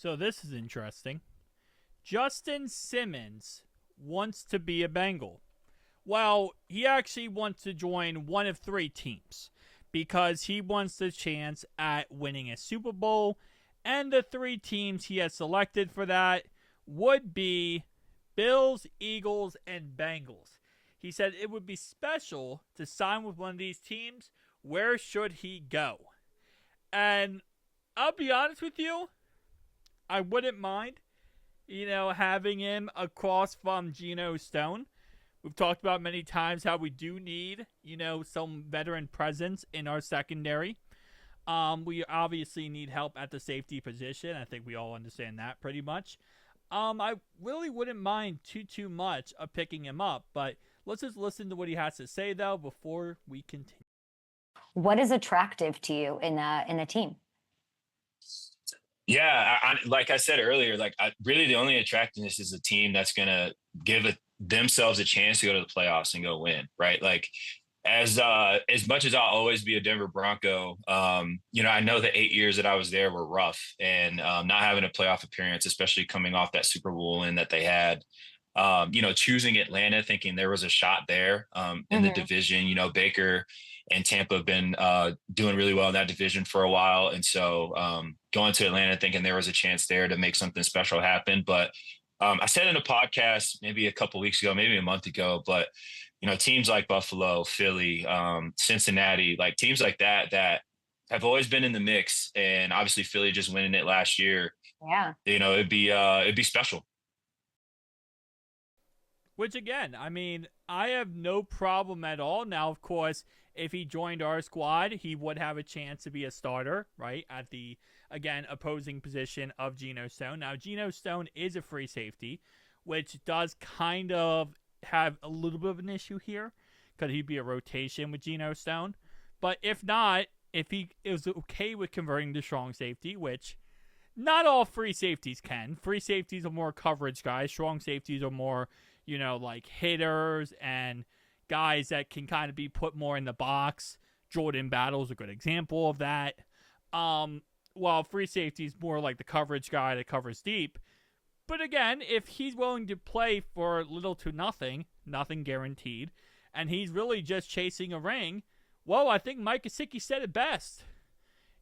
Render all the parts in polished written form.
So this is interesting. Justin Simmons wants to be a Bengal. Well, he actually wants to join one of three teams because he wants the chance at winning a Super Bowl, and the three teams he has selected for that would be Bills, Eagles, and Bengals. He said it would be special to sign with one of these teams. Where should he go? And I'll be honest with you, I wouldn't mind, having him across from Geno Stone. We've talked about many times how we do need, some veteran presence in our secondary. We obviously need help at the safety position. I think we all understand that pretty much. I really wouldn't mind too much of picking him up, but let's just listen to what he has to say though before we continue. What is attractive to you in a team? Yeah, like I said earlier, really the only attractiveness is a team that's gonna themselves a chance to go to the playoffs and go win, right? Like as much as I'll always be a Denver Bronco, I know the 8 years that I was there were rough, and not having a playoff appearance, especially coming off that Super Bowl win that they had. Choosing Atlanta, thinking there was a shot there in the division. Baker and Tampa have been doing really well in that division for a while. And so going to Atlanta thinking there was a chance there to make something special happen. But I said in a podcast maybe a couple weeks ago, maybe a month ago, but, teams like Buffalo, Philly, Cincinnati, like teams like that have always been in the mix. And obviously Philly just winning it last year. Yeah. It'd be special. Which again, I mean, I have no problem at all. Now, of course, if he joined our squad, he would have a chance to be a starter, right? At the, again, opposing position of Geno Stone. Now, Geno Stone is a free safety, which does kind of have a little bit of an issue here. Could he be a rotation with Geno Stone? But if not, if he is okay with converting to strong safety, which not all free safeties can. Free safeties are more coverage guys. Strong safeties are more, like hitters and guys that can kind of be put more in the box. Jordan Battle's a good example of that. While free safety is more like the coverage guy that covers deep. But again, if he's willing to play for little to nothing guaranteed, and he's really just chasing a ring, well, I think Mike Gesicki said it best.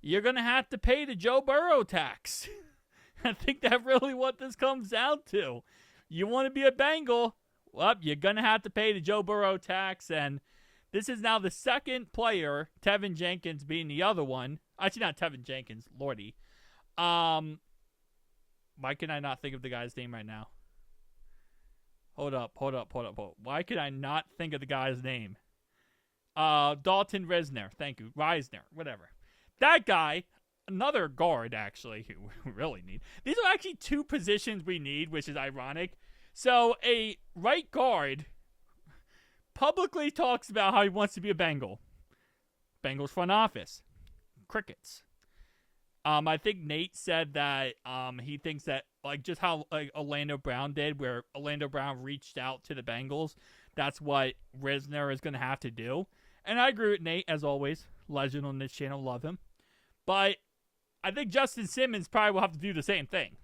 You're going to have to pay the Joe Burrow tax. I think that's really what this comes down to. You want to be a Bengal, well, you're going to have to pay the Joe Burrow tax. And this is now the second player, Tevin Jenkins being the other one. Actually, not Tevin Jenkins, Lordy. Why can I not think of the guy's name right now? Hold up. Why can I not think of the guy's name? Dalton Risner. Thank you. Reisner. Whatever. That guy, another guard, actually, who we really need. These are actually two positions we need, which is ironic. So, a right guard publicly talks about how he wants to be a Bengal. Bengals front office. Crickets. I think Nate said that he thinks that, like, just how Orlando Brown did, where Orlando Brown reached out to the Bengals, that's what Risner is going to have to do. And I agree with Nate, as always. Legend on this channel, love him. But I think Justin Simmons probably will have to do the same thing,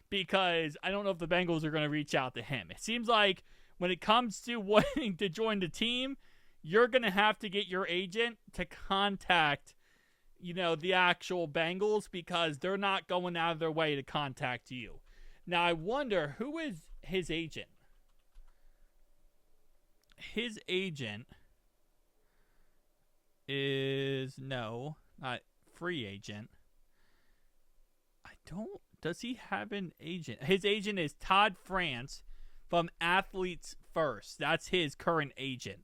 because I don't know if the Bengals are going to reach out to him. It seems like when it comes to wanting to join the team, you're going to have to get your agent to contact, the actual Bengals, because they're not going out of their way to contact you. Now, I wonder, who is his agent? His agent is, not free agent. Does he have an agent? His agent is Todd France from Athletes First. That's his current agent.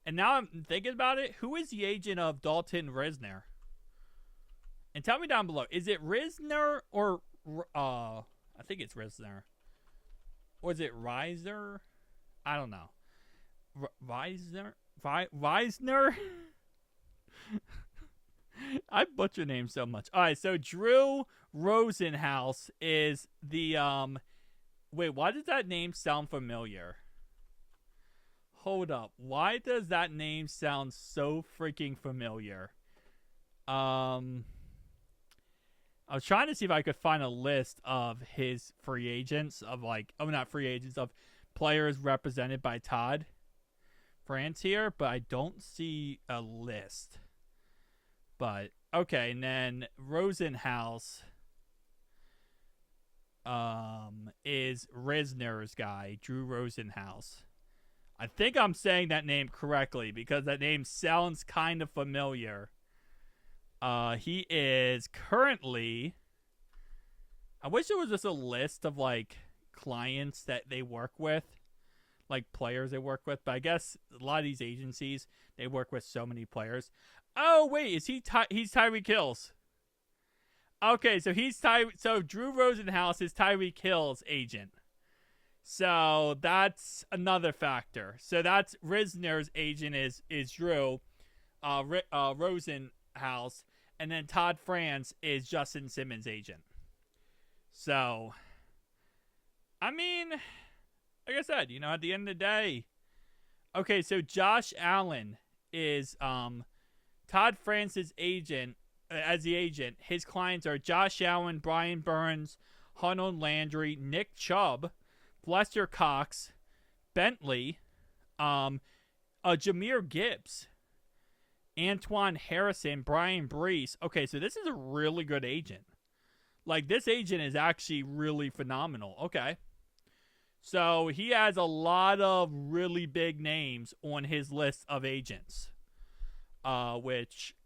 And now I'm thinking about it. Who is the agent of Dalton Risner? And tell me down below. Is it Risner or I think it's Risner. Or is it Reiser? I don't know. Reisner? I butcher names so much. All right, so Drew Rosenhaus is the wait, why does that name sound familiar? Hold up. Why does that name sound so freaking familiar? I was trying to see if I could find a list of his free agents of not free agents, of players represented by Todd France here, but I don't see a list. But okay, and then Rosenhaus is Risner's guy, Drew Rosenhaus. I think I'm saying that name correctly because that name sounds kind of familiar. He is currently, I wish there was just a list of like clients that they work with, like players they work with, but I guess a lot of these agencies, they work with so many players. Oh wait, is he he's Tyreek Hill's? Okay, so so Drew Rosenhaus is Tyreek Hill's agent. So that's another factor. So that's Risner's agent is Drew Rosenhaus, and then Todd France is Justin Simmons' agent. So, I mean, like I said, at the end of the day, okay, so Josh Allen is Todd France's agent. As the agent, his clients are Josh Allen, Brian Burns, Hunter Landry, Nick Chubb, Lester Cox, Bentley, Jahmyr Gibbs, Antoine Harrison, Brian Brees. Okay, so this is a really good agent. Like, this agent is actually really phenomenal. Okay. So he has a lot of really big names on his list of agents, which,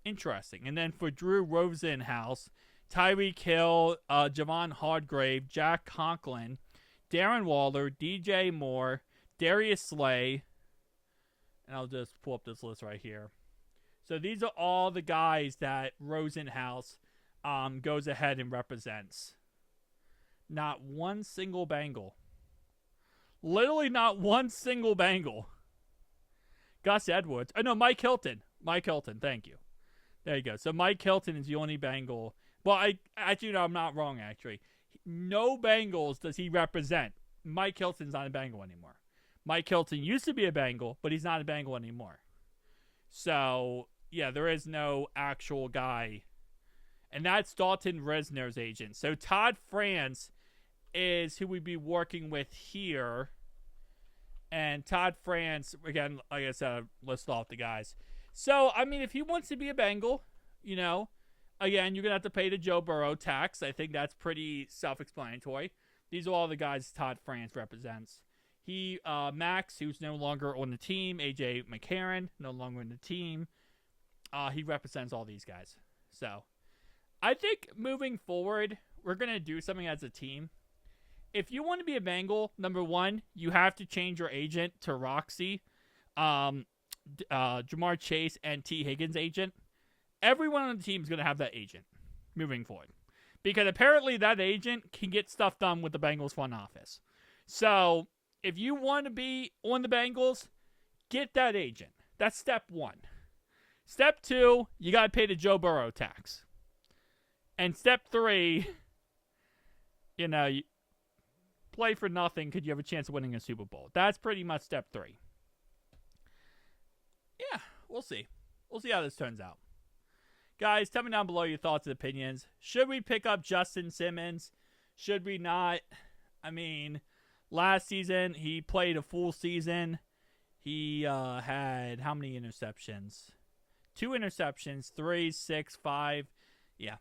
interesting. And then for Drew Rosenhaus, Tyreek Hill, Javon Hargrave, Jack Conklin, Darren Waller, DJ Moore, Darius Slay, and I'll just pull up this list right here. So these are all the guys that Rosenhaus goes ahead and represents. Not one single Bengal. Literally not one single Bengal. Gus Edwards. Oh, no, Mike Hilton. Mike Hilton, thank you. There you go. So Mike Hilton is the only Bengal. Well, I'm not wrong, actually. No Bengals does he represent. Mike Hilton's not a Bengal anymore. Mike Hilton used to be a Bengal, but he's not a Bengal anymore. So, yeah, there is no actual guy. And that's Dalton Risner's agent. So Todd France is who we'd be working with here. And Todd France, again, like I said, I'll list off the guys. So, I mean, if he wants to be a Bengal, again, you're going to have to pay the Joe Burrow tax. I think that's pretty self-explanatory. These are all the guys Todd France represents. Max, who's no longer on the team. AJ McCarron, no longer on the team. He represents all these guys. So, I think moving forward, we're going to do something as a team. If you want to be a Bengal, number one, you have to change your agent to Roxy, Jamar Chase, and T. Higgins' agent. Everyone on the team is going to have that agent moving forward. Because apparently that agent can get stuff done with the Bengals front office. So, if you want to be on the Bengals, get that agent. That's step one. Step two, you got to pay the Joe Burrow tax. And step three, you play for nothing because you have a chance of winning a Super Bowl. That's pretty much step three. Yeah, we'll see. We'll see how this turns out. Guys, tell me down below your thoughts and opinions. Should we pick up Justin Simmons? Should we not? I mean, last season, he played a full season. He had how many interceptions? 2 interceptions, 3, 6, 5. Yeah,